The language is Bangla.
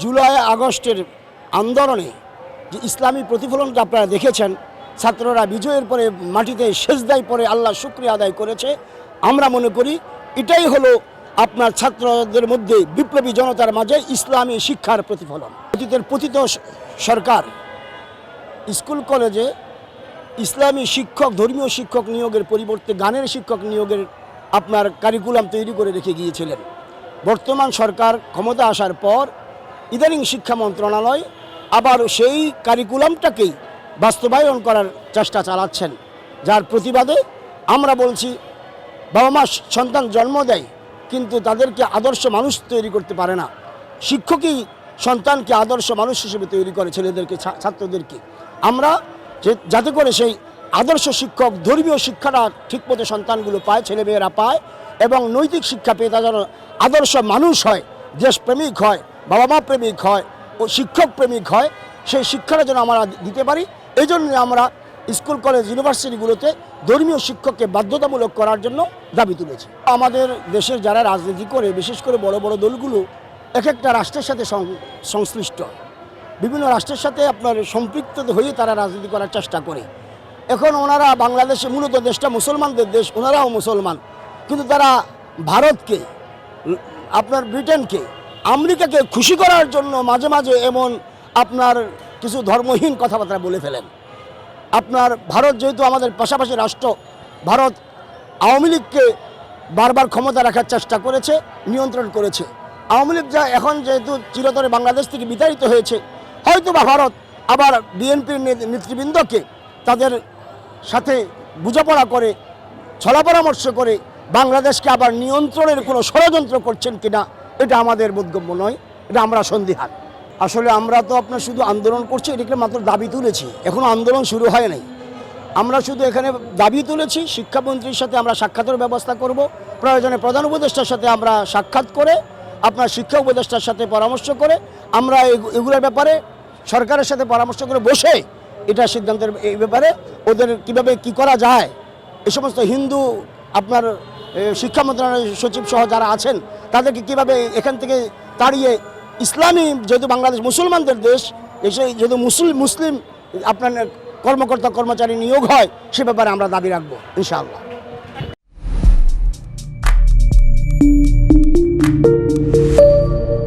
জুলাই আগস্টের আন্দোলনে যে ইসলামী প্রতিফলনটা আপনারা দেখেছেন, ছাত্ররা বিজয়ের পরে মাটিতে সেজদায় পরে আল্লাহ শুকরিয়া আদায় করেছে। আমরা মনে করি এটাই হলো আপনার ছাত্রদের মধ্যে বিপ্লবী জনতার মাঝে ইসলামী শিক্ষার প্রতিফলন। অতীতের পতিত সরকার স্কুল কলেজে ইসলামী শিক্ষক, ধর্মীয় শিক্ষক নিয়োগের পরিবর্তে গানের শিক্ষক নিয়োগের আপনার কারিকুলাম তৈরি করে রেখে গিয়েছিলেন। বর্তমান সরকার ক্ষমতা আসার পর ইদানিং শিক্ষা মন্ত্রণালয় আবার সেই কারিকুলামটাকেই বাস্তবায়ন করার চেষ্টা চালাচ্ছেন, যার প্রতিবাদে আমরা বলছি বাবা মা সন্তান জন্ম দেয় কিন্তু তাদেরকে আদর্শ মানুষ তৈরি করতে পারে না। শিক্ষকই সন্তানকে আদর্শ মানুষ হিসেবে তৈরি করে, ছেলেদেরকে, ছাত্রদেরকে। আমরা যাতে করে সেই আদর্শ শিক্ষক, ধর্মীয় শিক্ষাটা ঠিকমতো সন্তানগুলো পায়, ছেলেমেয়েরা পায়, এবং নৈতিক শিক্ষা পেয়ে তারা যেন আদর্শ মানুষ হয়, দেশপ্রেমিক হয়, বাবা মা প্রেমিক হয় ও শিক্ষক প্রেমিক হয়, সেই শিক্ষাটা যেন আমরা দিতে পারি। এই জন্য আমরা স্কুল কলেজ ইউনিভার্সিটিগুলোতে ধর্মীয় শিক্ষককে বাধ্যতামূলক করার জন্য দাবি তুলেছি। আমাদের দেশের যারা রাজনীতি করে, বিশেষ করে বড় বড় দলগুলো এক একটা রাষ্ট্রের সাথে সংশ্লিষ্ট, বিভিন্ন রাষ্ট্রের সাথে আপনার সম্পৃক্ত হয়ে তারা রাজনীতি করার চেষ্টা করে। এখন ওনারা বাংলাদেশে, মূলত দেশটা মুসলমানদের দেশ, ওনারাও মুসলমান, কিন্তু তারা ভারতকে, আপনার ব্রিটেনকে, আমেরিকাকে খুশি করার জন্য মাঝে মাঝে এমন আপনার কিছু ধর্মহীন কথাবার্তা বলে ফেলেন। আপনার ভারত যেহেতু আমাদের পাশাপাশি রাষ্ট্র, ভারত আওয়ামী লীগকে বারবার ক্ষমতা রাখার চেষ্টা করেছে, নিয়ন্ত্রণ করেছে। আওয়ামী লীগ যা এখন যেহেতু চিরতরে বাংলাদেশ থেকে বিতাড়িত হয়েছে, হয়তো বা ভারত আবার বিএনপির নেতৃবৃন্দকে তাদের সাথে বোঝাপড়া করে, ছলা পরামর্শ করে বাংলাদেশকে আবার নিয়ন্ত্রণের কোনো ষড়যন্ত্র করছেন কিনা, এটা আমাদের বোধগম্য নয়, এটা আমরা সন্দিহান। আসলে আমরা তো আপনার শুধু আন্দোলন করছি, এটাকে মাত্র দাবি তুলেছি, এখনও আন্দোলন শুরু হয় নাই। আমরা শুধু এখানে দাবি তুলেছি, শিক্ষামন্ত্রীর সাথে আমরা সাক্ষাতের ব্যবস্থা করব, প্রয়োজনে প্রধান উপদেষ্টার সাথে আমরা সাক্ষাৎ করে, আপনার শিক্ষা উপদেষ্টার সাথে পরামর্শ করে আমরা এগুলোর ব্যাপারে সরকারের সাথে পরামর্শ করে বসে এটা সিদ্ধান্তের এই ব্যাপারে ওদের কিভাবে কি করা যায়, এই সমস্ত হিন্দু আপনার শিক্ষা মন্ত্রণালয়ের সচিব সহ যারা আছেন তাদেরকে কিভাবে এখান থেকে তাড়িয়ে ইসলামী, যেহেতু বাংলাদেশ মুসলমানদের দেশ, এসে যেহেতু মুসলিম আপনার কর্মকর্তা কর্মচারী নিয়োগ হয়, সে ব্যাপারে আমরা দাবি রাখবো ইনশাআল্লাহ।